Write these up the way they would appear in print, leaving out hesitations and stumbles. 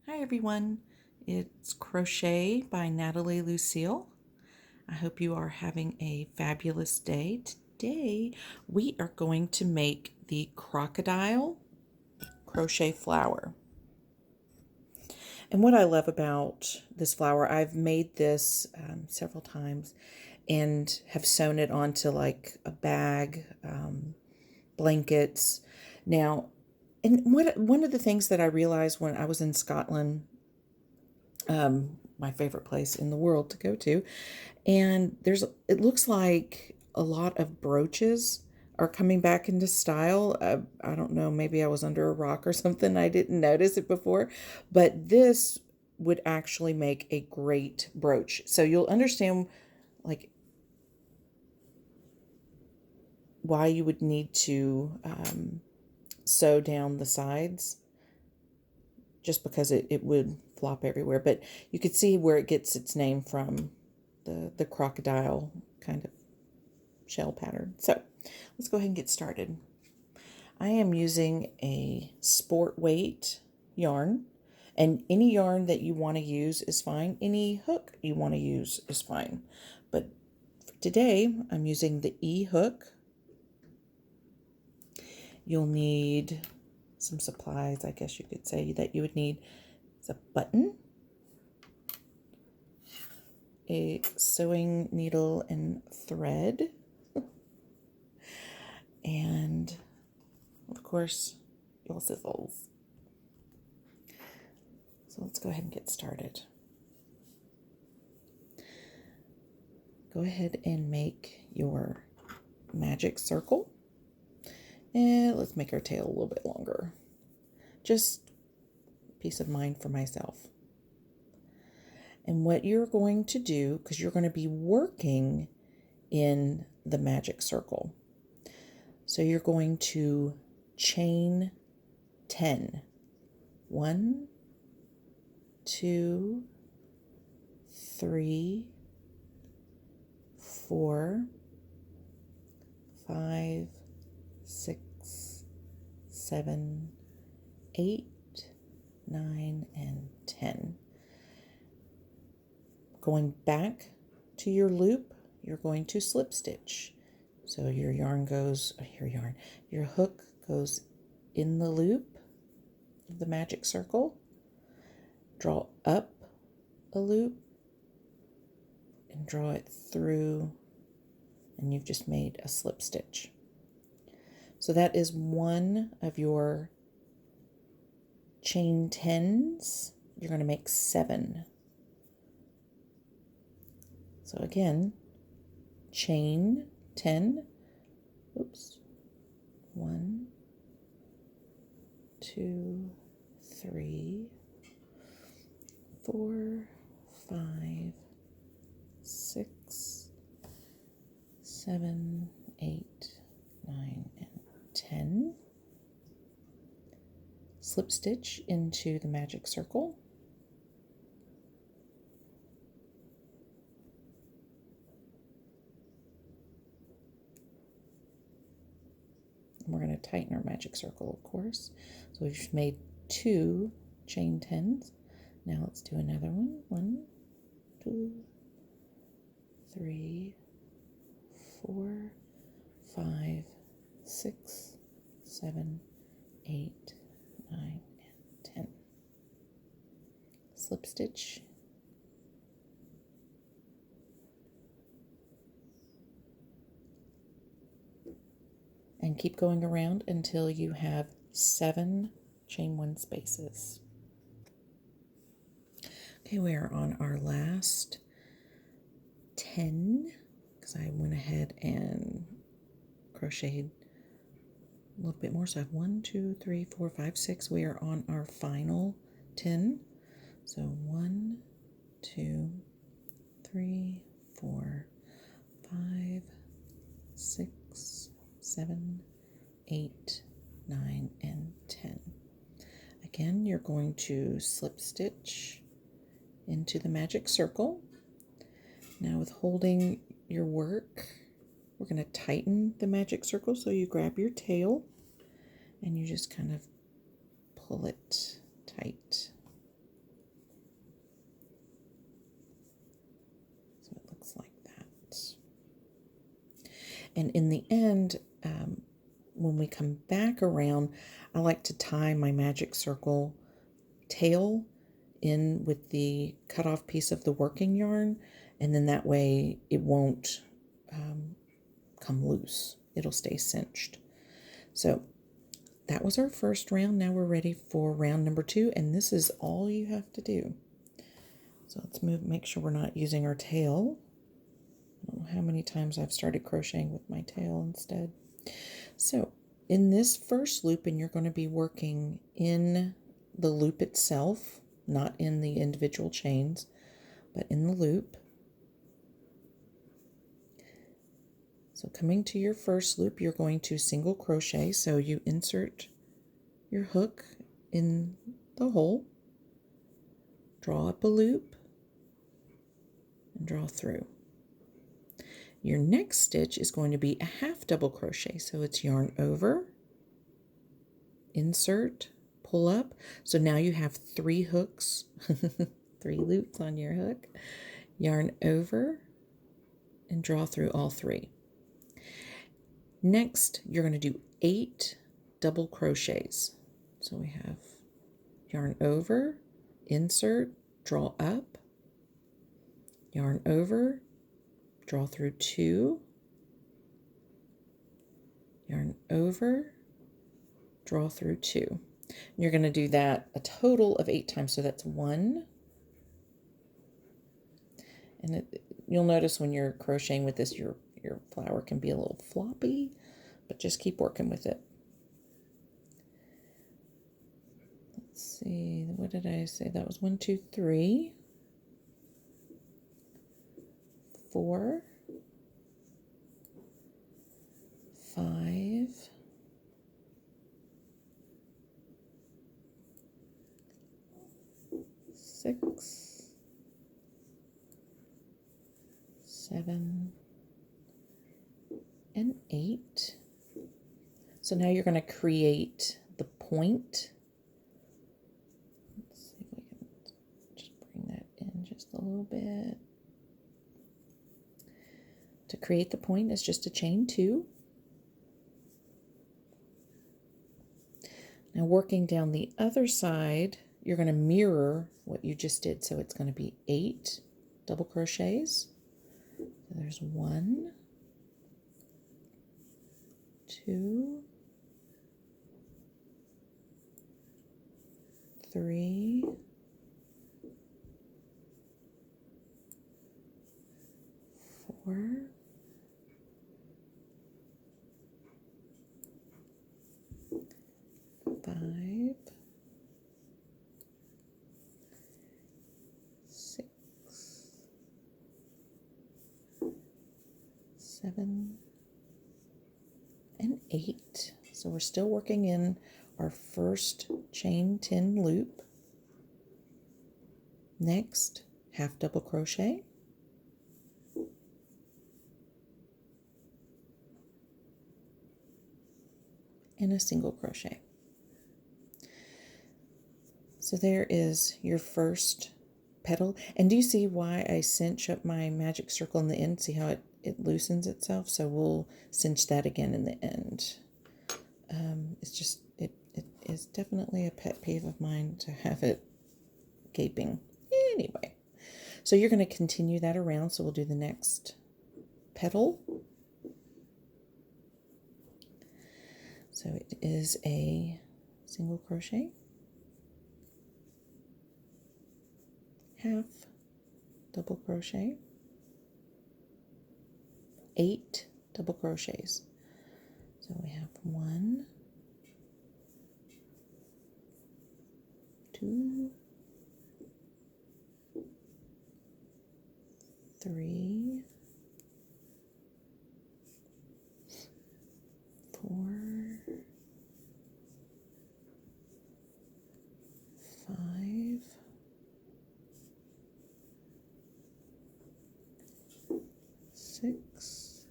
Hi everyone, it's Crochet by NatalieLucille. I hope you are having a fabulous day. Today we are going to make the Crocodile crochet flower. And what I love about this flower, I've made this several times and have sewn it onto like a bag, blankets. Now, and one of the things that I realized when I was in Scotland, my favorite place in the world to go to, and it looks like a lot of brooches are coming back into style. I don't know, maybe I was under a rock or something. I didn't notice it before, but this would actually make a great brooch. So you'll understand like why you would need to sew down the sides, just because it would flop everywhere. But you could see where it gets its name from, the crocodile kind of shell pattern. So let's go ahead and get started. I am using a sport weight yarn, and any yarn that you want to use is fine. Any hook you want to use is fine. But for today, I'm using the E hook. You'll need some supplies, I guess you could say, that you would need. It's a button, a sewing needle and thread, and of course your scissors. So let's go ahead and get started. Go ahead and make your magic circle, and let's make our tail a little bit longer. Just peace of mind for myself. And what you're going to do, because you're going to be working in the magic circle, so you're going to chain 10. 1, 2, 3, 4, 5, 6, 7, 8, 9, and 10. Going back to your loop, you're going to slip stitch. So your hook goes in the loop of the magic circle, draw up a loop, and draw it through, and you've just made a slip stitch. So that is one of your chain 10s. You're going to make 7. So again, chain 10, 1, 2, 3, 4, 5, 6, 7, 8, 9, and 10. Slip stitch into the magic circle. We're going to tighten our magic circle, of course. So we've made 2 chain 10s. Now let's do another one. 1, 2, 3, 4, 5, 6, 7, 8, 9, and 10. Slip stitch. And keep going around until you have 7 chain 1 spaces. Okay, we are on our last 10, because I went ahead and crocheted a little bit more. So I have 1, 2, 3, 4, 5, 6. We are on our final 10. So 1, 2, 3, 4, 5, 6, 7, 8, 9, and 10. Again, you're going to slip stitch into the magic circle. Now with holding your work, we're going to tighten the magic circle. So you grab your tail and you just kind of pull it tight. And in the end, when we come back around, I like to tie my magic circle tail in with the cut off piece of the working yarn, and then that way it won't come loose. It'll stay cinched. So that was our first round. Now we're ready for round number 2, and this is all you have to do. So let's make sure we're not using our tail. I don't know how many times I've started crocheting with my tail instead. So in this first loop, and you're going to be working in the loop itself, not in the individual chains, but in the loop. So coming to your first loop, you're going to single crochet. So you insert your hook in the hole, draw up a loop, and draw through. Your next stitch is going to be a half double crochet. So it's yarn over, insert, pull up. So now you have 3 hooks, 3 loops on your hook. Yarn over and draw through all 3. Next, you're going to do 8 double crochets. So we have yarn over, insert, draw up, yarn over, draw through 2, yarn over, draw through 2. And you're going to do that a total of 8 times, so that's 1. And you'll notice when you're crocheting with this, your flower can be a little floppy, but just keep working with it. Let's see, what did I say? That was 1, 2, 3, 4, 5, 6, 7, and 8. So now you're going to create the point. Let's see if we can just bring that in just a little bit. To create the point is just a chain 2. Now working down the other side, you're going to mirror what you just did. So it's going to be 8 double crochets. So there's 1, 2, 3, 4, 5, 6, 7, and 8. So we're still working in our first chain 10 loop. Next, half double crochet, and a single crochet. So there is your first petal. And do you see why I cinch up my magic circle in the end? See how it loosens itself? So we'll cinch that again in the end. It's just, it is definitely a pet peeve of mine to have it gaping. Anyway, so you're going to continue that around. So we'll do the next petal. So it is a single crochet, half double crochet, 8 double crochets. So we have 1, 2, 3, 4, 5, 6,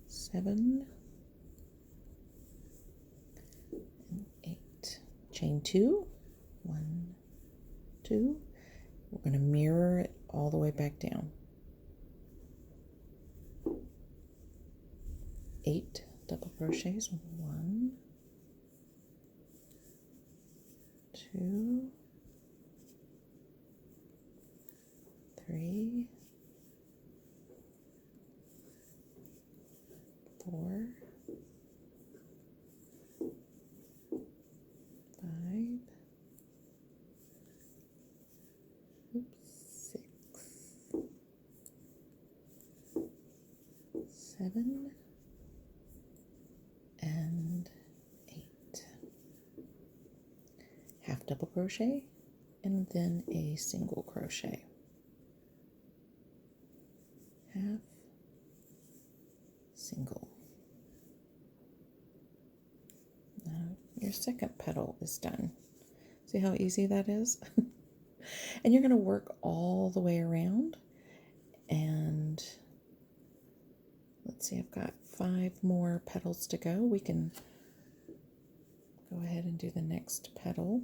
7, and 8. Chain 2, 1, 2. We're going to mirror it all the way back down. 8 double crochets. 1, 2, 3, 4, 5, 6, 7, and 8. Half double crochet and then a single crochet. Half, single. Now your second petal is done. See how easy that is? And you're going to work all the way around. And let's see, I've got 5 more petals to go. We can go ahead and do the next petal.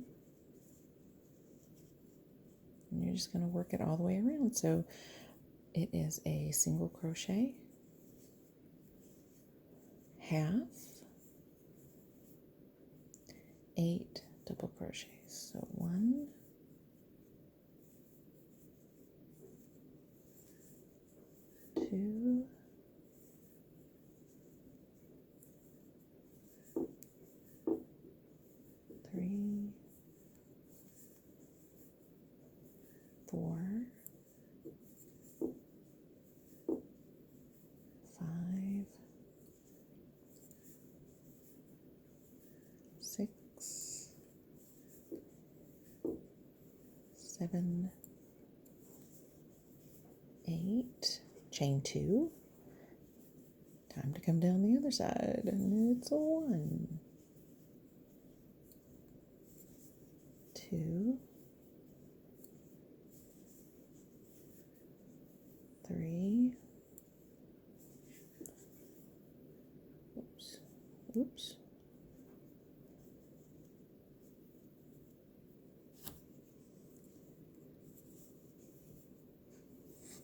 And you're just going to work it all the way around. So it is a single crochet, half, 8 double crochets. So 1, 2, 3, 4, 5, 6, 7, 8, chain 2. Time to come down the other side, and it's a 1, 2, 3, oops,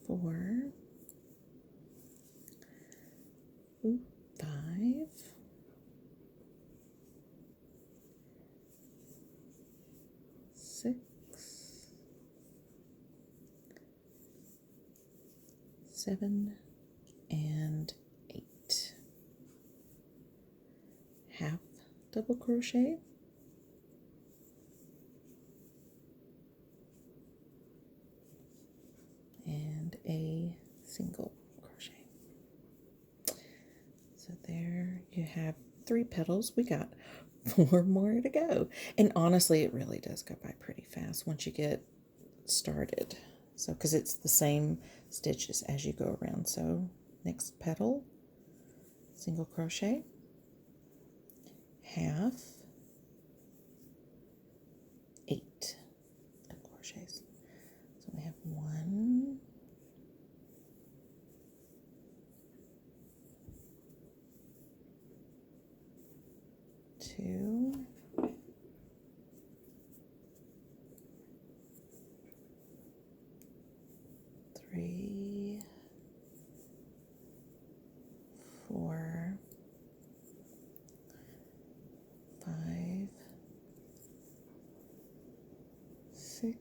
4, 5, 6, 7, and 8. Half double crochet, and a single crochet. So there you have 3 petals. We got 4 more to go. And honestly, it really does go by pretty fast once you get started. So, because it's the same stitches as you go around. So next petal, single crochet, half, 8 double crochets. So we have 1, 2, 3, 4, 5, 6,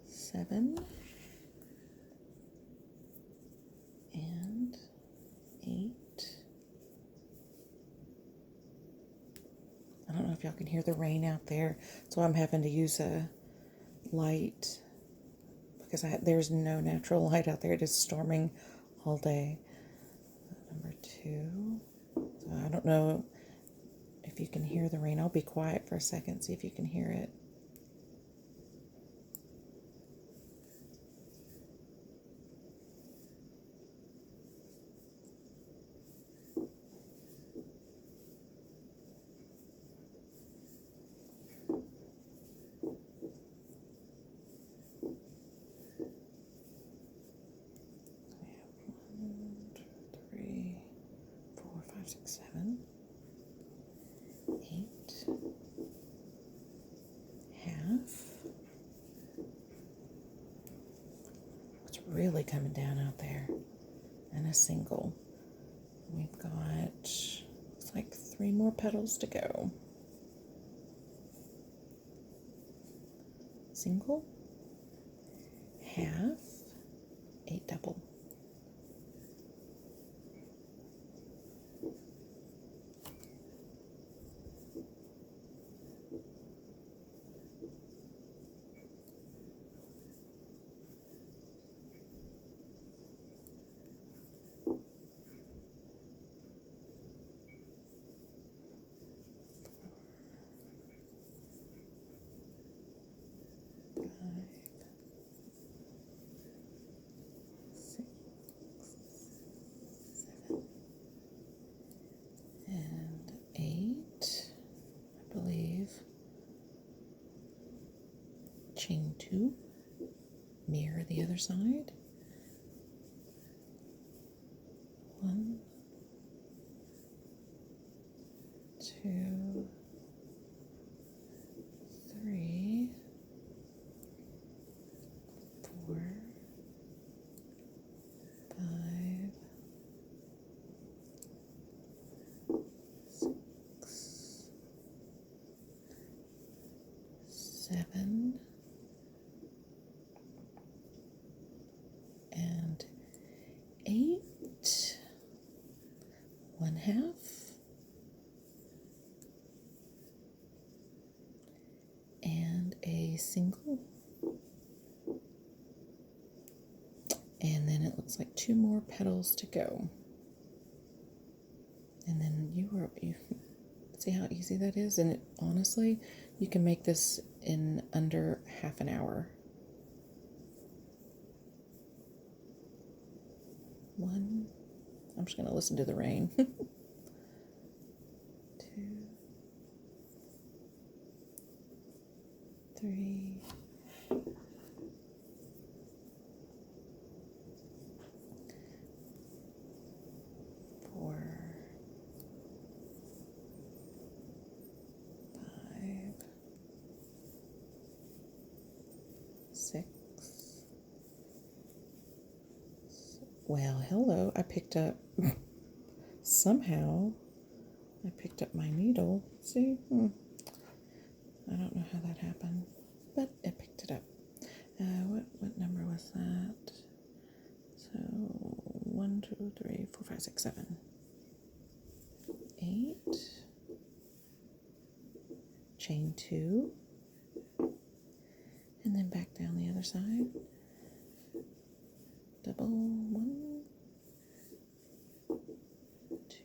7, and 8. I don't know if y'all can hear the rain out there, so I'm having to use a light because there's no natural light out there. It is storming all day. Number 2. So I don't know if you can hear the rain. I'll be quiet for a second, see if you can hear it. Six, 7, 8, half, coming down out there. And a single. We've got, looks like 3 more petals to go. Single, half, 8 double. Chain 2, mirror the other side. 1, 2, 3, 4, 5, 6, 7, and 8, 1/2, and a single, and then it looks like 2 more petals to go, and then you see how easy that is. And honestly, you can make this in under half an hour. 1, I'm just going to listen to the rain. 2, 3, 4, 5, 6. Well, hello, I picked up, somehow, I picked up my needle. See? I don't know how that happened, but I picked it up. What number was that? So, 1, 2, 3, 4, 5, 6, 7. 8. Chain 2. And then back down the other side. Double 1,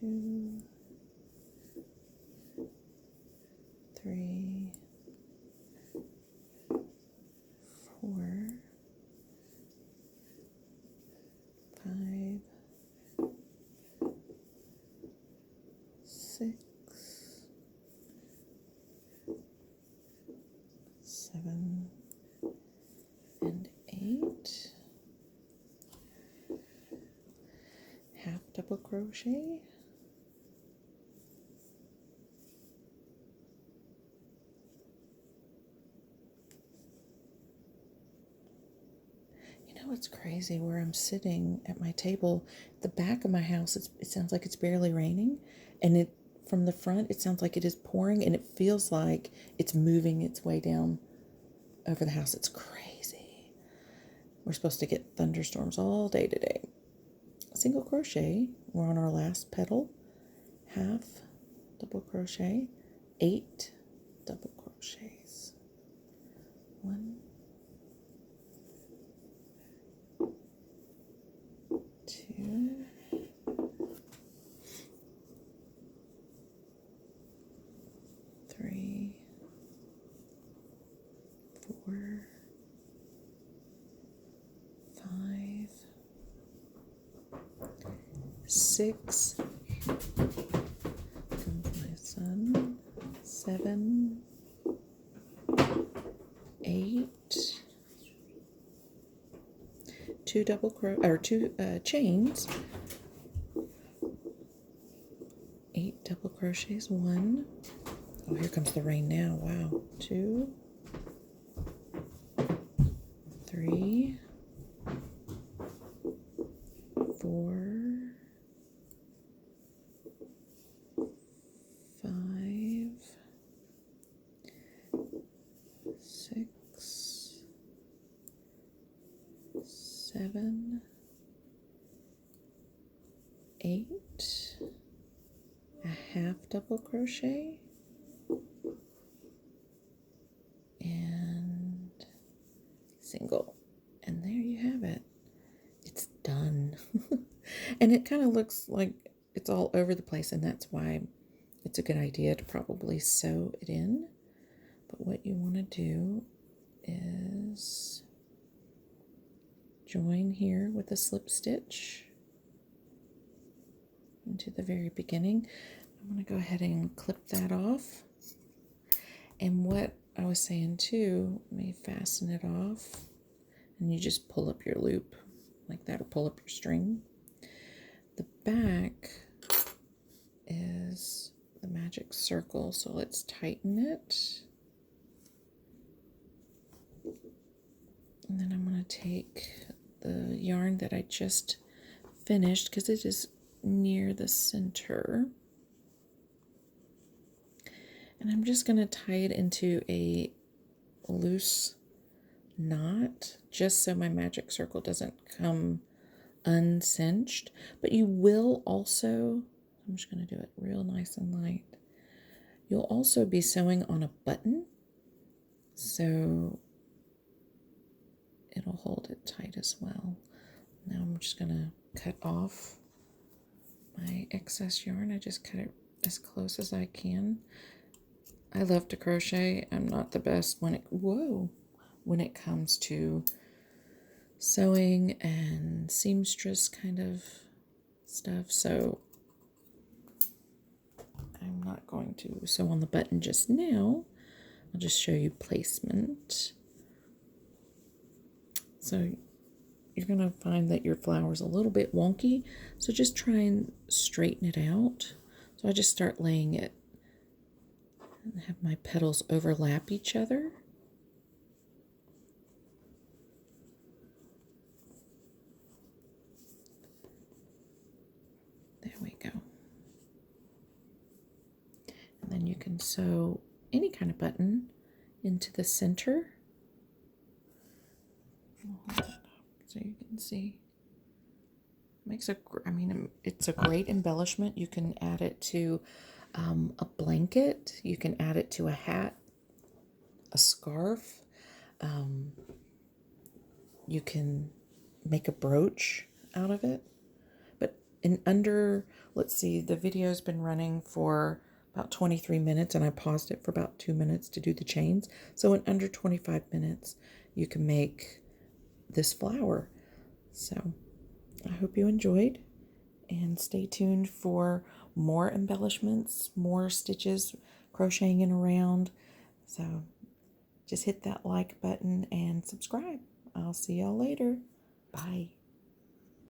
2, 3, 4, 5, 6, 7, and 8. Half double crochet, you know, it's crazy where I'm sitting at my table. The back of my house, it sounds like it's barely raining, and from the front it sounds like it is pouring, and it feels like it's moving its way down over the house. It's crazy. We're supposed to get thunderstorms all day today. Single crochet, we're on our last petal, half double crochet, 8 double crochets. 1, 2, 3, 4, 5, 6, comes my son, 7, 8, 2 double or 2 chains, 8 double crochets, 1. Oh, here comes the rain now. Wow. 2, 3, 8, a half double crochet, and single. And there you have it. It's done. And it kind of looks like it's all over the place, and that's why it's a good idea to probably sew it in. But what you want to do is join here with a slip stitch into the very beginning. I'm going to go ahead and clip that off. And what I was saying too, let me fasten it off, and you just pull up your loop like that, or pull up your string. The back is the magic circle, so let's tighten it. And then I'm going to take the yarn that I just finished, because it is near the center, and I'm just going to tie it into a loose knot, just so my magic circle doesn't come uncinched. But you will also, I'm just going to do it real nice and light, you'll also be sewing on a button, so it'll hold it tight as well. Now I'm just going to cut off my excess yarn. I just cut it as close as I can. I love to crochet. I'm not the best when it comes to sewing and seamstress kind of stuff, so I'm not going to sew on the button just now. I'll just show you placement. So you're going to find that your flower is a little bit wonky, so just try and straighten it out. So I just start laying it and have my petals overlap each other. There we go. And then you can sew any kind of button into the center. I'll hold that up so you can see. It's a great embellishment. You can add it to a blanket. You can add it to a hat, a scarf. You can make a brooch out of it. But in under, let's see, the video's been running for about 23 minutes, and I paused it for about 2 minutes to do the chains. So in under 25 minutes, you can make this flower. So I hope you enjoyed, and stay tuned for more embellishments, more stitches, crocheting in around. So just hit that like button and subscribe. I'll see y'all later. Bye.